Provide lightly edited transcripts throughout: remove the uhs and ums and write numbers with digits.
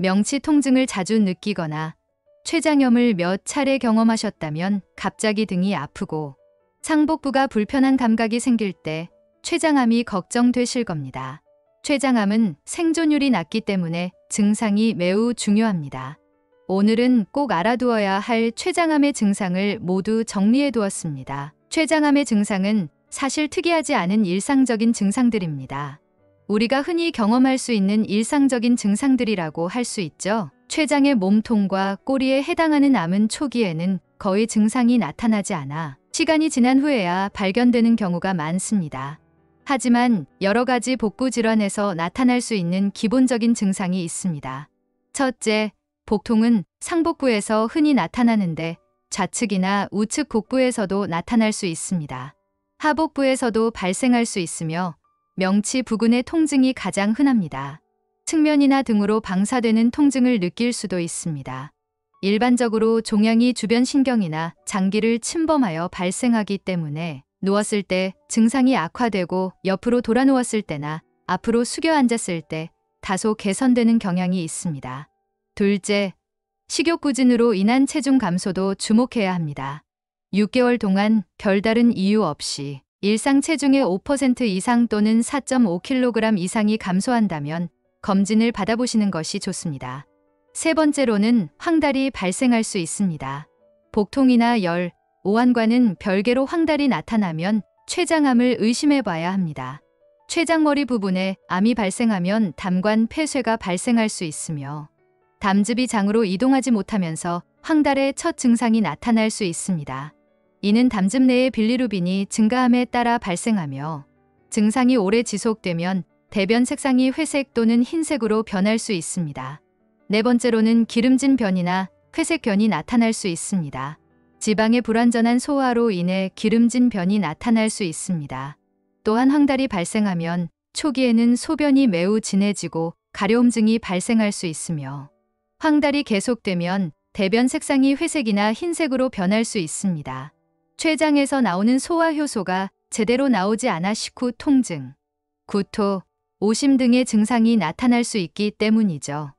명치 통증을 자주 느끼거나 췌장염을 몇 차례 경험하셨다면 갑자기 등이 아프고 상복부가 불편한 감각이 생길 때 췌장암이 걱정되실 겁니다. 췌장암은 생존율이 낮기 때문에 증상이 매우 중요합니다. 오늘은 꼭 알아두어야 할 췌장암의 증상을 모두 정리해 두었습니다. 췌장암의 증상은 사실 특이하지 않은 일상적인 증상들입니다. 우리가 흔히 경험할 수 있는 일상적인 증상들이라고 할 수 있죠. 췌장의 몸통과 꼬리에 해당하는 암은 초기에는 거의 증상이 나타나지 않아 시간이 지난 후에야 발견되는 경우가 많습니다. 하지만 여러 가지 복부 질환에서 나타날 수 있는 기본적인 증상이 있습니다. 첫째, 복통은 상복부에서 흔히 나타나는데 좌측이나 우측 복부에서도 나타날 수 있습니다. 하복부에서도 발생할 수 있으며 명치 부근의 통증이 가장 흔합니다. 측면이나 등으로 방사되는 통증을 느낄 수도 있습니다. 일반적으로 종양이 주변 신경이나 장기를 침범하여 발생하기 때문에 누웠을 때 증상이 악화되고 옆으로 돌아 누웠을 때나 앞으로 숙여 앉았을 때 다소 개선되는 경향이 있습니다. 둘째, 식욕부진으로 인한 체중 감소도 주목해야 합니다. 6개월 동안 별다른 이유 없이 일상 체중의 5% 이상 또는 4.5kg 이상이 감소한다면 검진을 받아보시는 것이 좋습니다. 세 번째로는 황달이 발생할 수 있습니다. 복통이나 열, 오한과는 별개로 황달이 나타나면 췌장암을 의심해 봐야 합니다. 췌장머리 부분에 암이 발생하면 담관 폐쇄가 발생할 수 있으며 담즙이 장으로 이동하지 못하면서 황달의 첫 증상이 나타날 수 있습니다. 이는 담즙 내의 빌리루빈이 증가함에 따라 발생하며 증상이 오래 지속되면 대변 색상이 회색 또는 흰색으로 변할 수 있습니다. 네 번째로는 기름진 변이나 회색 변이 나타날 수 있습니다. 지방의 불완전한 소화로 인해 기름진 변이 나타날 수 있습니다. 또한 황달이 발생하면 초기에는 소변이 매우 진해지고 가려움증이 발생할 수 있으며 황달이 계속되면 대변 색상이 회색이나 흰색으로 변할 수 있습니다. 췌장에서 나오는 소화효소가 제대로 나오지 않아 식후 통증, 구토, 오심 등의 증상이 나타날 수 있기 때문이죠.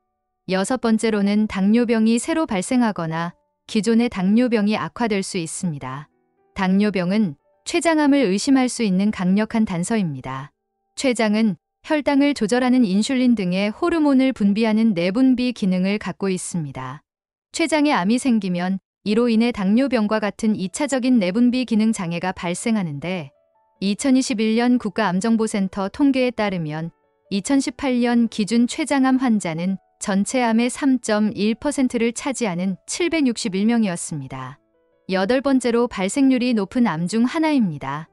여섯 번째로는 당뇨병이 새로 발생하거나 기존의 당뇨병이 악화될 수 있습니다. 당뇨병은 췌장암을 의심할 수 있는 강력한 단서입니다. 췌장은 혈당을 조절하는 인슐린 등의 호르몬을 분비하는 내분비 기능을 갖고 있습니다. 췌장에 암이 생기면 이로 인해 당뇨병과 같은 2차적인 내분비 기능 장애가 발생하는데 2021년 국가암정보센터 통계에 따르면 2018년 기준 췌장암 환자는 전체 암의 3.1%를 차지하는 761명이었습니다. 여덟 번째로 발생률이 높은 암 중 하나입니다.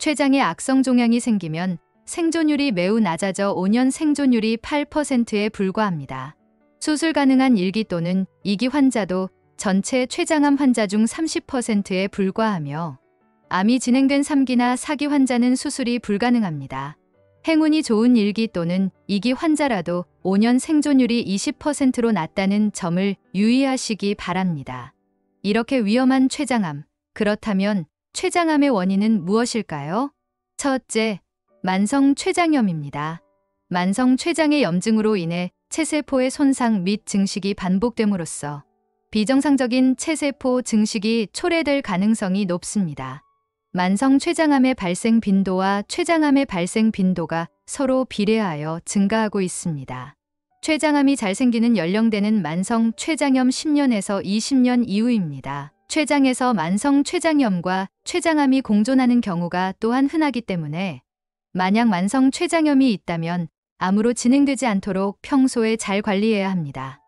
췌장에 악성 종양이 생기면 생존율이 매우 낮아져 5년 생존율이 8%에 불과합니다. 수술 가능한 1기 또는 2기 환자도 전체 췌장암 환자 중 30%에 불과하며 암이 진행된 3기나 4기 환자는 수술이 불가능합니다. 행운이 좋은 1기 또는 2기 환자라도 5년 생존율이 20%로 낮다는 점을 유의하시기 바랍니다. 이렇게 위험한 췌장암, 그렇다면 췌장암의 원인은 무엇일까요? 첫째, 만성 췌장염입니다. 만성 췌장의 염증으로 인해 체세포의 손상 및 증식이 반복됨으로써 비정상적인 체세포 증식이 초래될 가능성이 높습니다. 만성 췌장암의 발생 빈도와 췌장암의 발생 빈도가 서로 비례하여 증가하고 있습니다. 췌장암이 잘 생기는 연령대는 만성 췌장염 10년에서 20년 이후입니다. 췌장에서 만성 췌장염과 췌장암이 공존하는 경우가 또한 흔하기 때문에 만약 만성 췌장염이 있다면 암으로 진행되지 않도록 평소에 잘 관리해야 합니다.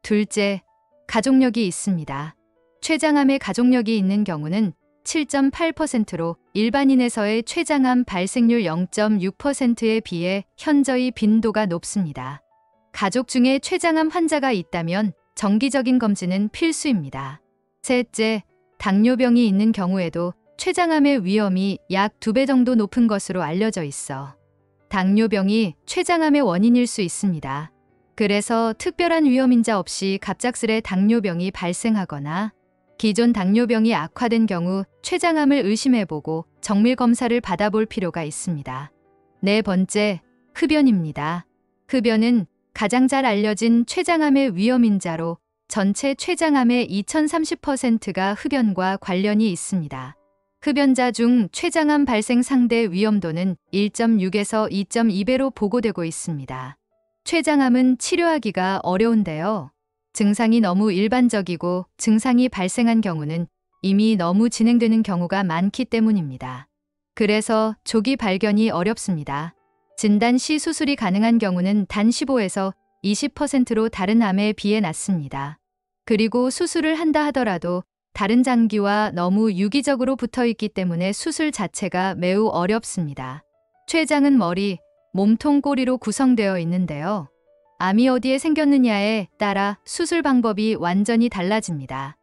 둘째, 가족력이 있습니다. 췌장암에 가족력이 있는 경우는 7.8%로 일반인에서의 췌장암 발생률 0.6%에 비해 현저히 빈도가 높습니다. 가족 중에 췌장암 환자가 있다면 정기적인 검진은 필수입니다. 셋째, 당뇨병이 있는 경우에도 췌장암의 위험이 약 2배 정도 높은 것으로 알려져 있어 당뇨병이 췌장암의 원인일 수 있습니다. 그래서 특별한 위험인자 없이 갑작스레 당뇨병이 발생하거나 기존 당뇨병이 악화된 경우 췌장암을 의심해보고 정밀 검사를 받아볼 필요가 있습니다. 네 번째, 흡연입니다. 흡연은 가장 잘 알려진 췌장암의 위험인자로 전체 췌장암의 2030%가 흡연과 관련이 있습니다. 흡연자 중 췌장암 발생 상대 위험도는 1.6에서 2.2배로 보고되고 있습니다. 췌장암은 치료하기가 어려운데요. 증상이 너무 일반적이고 증상이 발생한 경우는 이미 너무 진행되는 경우가 많기 때문입니다. 그래서 조기 발견이 어렵습니다. 진단 시 수술이 가능한 경우는 단 15에서 20%로 다른 암에 비해 낮습니다. 그리고 수술을 한다 하더라도 다른 장기와 너무 유기적으로 붙어 있기 때문에 수술 자체가 매우 어렵습니다. 췌장은 머리, 몸통, 꼬리로 구성되어 있는데요. 암이 어디에 생겼느냐에 따라 수술 방법이 완전히 달라집니다.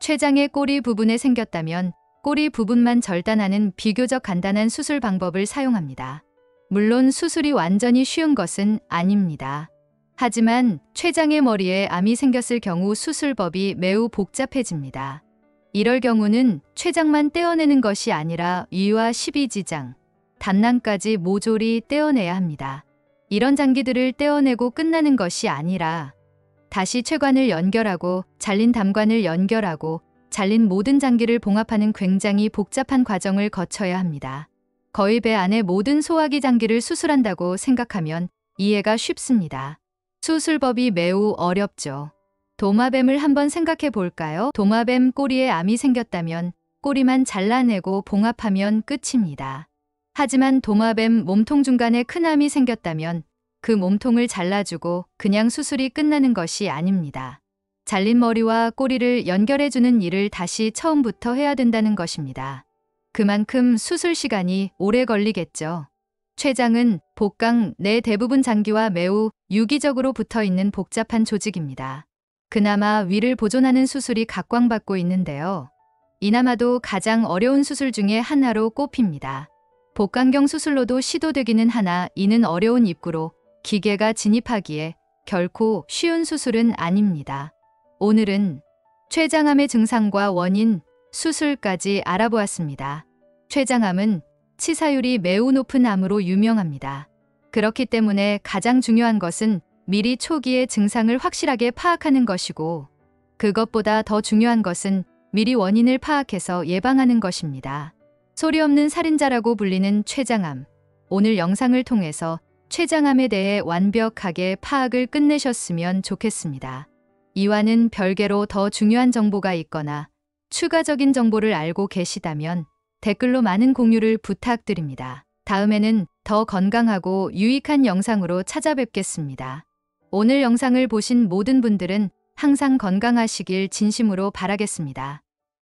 췌장의 꼬리 부분에 생겼다면 꼬리 부분만 절단하는 비교적 간단한 수술 방법을 사용합니다. 물론 수술이 완전히 쉬운 것은 아닙니다. 하지만 췌장의 머리에 암이 생겼을 경우 수술법이 매우 복잡해집니다. 이럴 경우는 췌장만 떼어내는 것이 아니라 위와 십이지장, 담낭까지 모조리 떼어내야 합니다. 이런 장기들을 떼어내고 끝나는 것이 아니라 다시 췌관을 연결하고 잘린 담관을 연결하고 잘린 모든 장기를 봉합하는 굉장히 복잡한 과정을 거쳐야 합니다. 거의 배 안의 모든 소화기 장기를 수술한다고 생각하면 이해가 쉽습니다. 수술법이 매우 어렵죠. 도마뱀을 한번 생각해 볼까요? 도마뱀 꼬리에 암이 생겼다면 꼬리만 잘라내고 봉합하면 끝입니다. 하지만 도마뱀 몸통 중간에 큰 암이 생겼다면 그 몸통을 잘라주고 그냥 수술이 끝나는 것이 아닙니다. 잘린 머리와 꼬리를 연결해주는 일을 다시 처음부터 해야 된다는 것입니다. 그만큼 수술 시간이 오래 걸리겠죠. 췌장은 복강 내 대부분 장기와 매우 유기적으로 붙어 있는 복잡한 조직입니다. 그나마 위를 보존하는 수술이 각광받고 있는데요. 이나마도 가장 어려운 수술 중에 하나로 꼽힙니다. 복강경 수술로도 시도되기는 하나 이는 어려운 입구로 기계가 진입하기에 결코 쉬운 수술은 아닙니다. 오늘은 췌장암의 증상과 원인, 수술까지 알아보았습니다. 췌장암은 치사율이 매우 높은 암으로 유명합니다. 그렇기 때문에 가장 중요한 것은 미리 초기의 증상을 확실하게 파악하는 것이고 그것보다 더 중요한 것은 미리 원인을 파악해서 예방하는 것입니다. 소리 없는 살인자라고 불리는 췌장암. 오늘 영상을 통해서 췌장암에 대해 완벽하게 파악을 끝내셨으면 좋겠습니다. 이와는 별개로 더 중요한 정보가 있거나 추가적인 정보를 알고 계시다면 댓글로 많은 공유를 부탁드립니다. 다음에는 더 건강하고 유익한 영상으로 찾아뵙겠습니다. 오늘 영상을 보신 모든 분들은 항상 건강하시길 진심으로 바라겠습니다.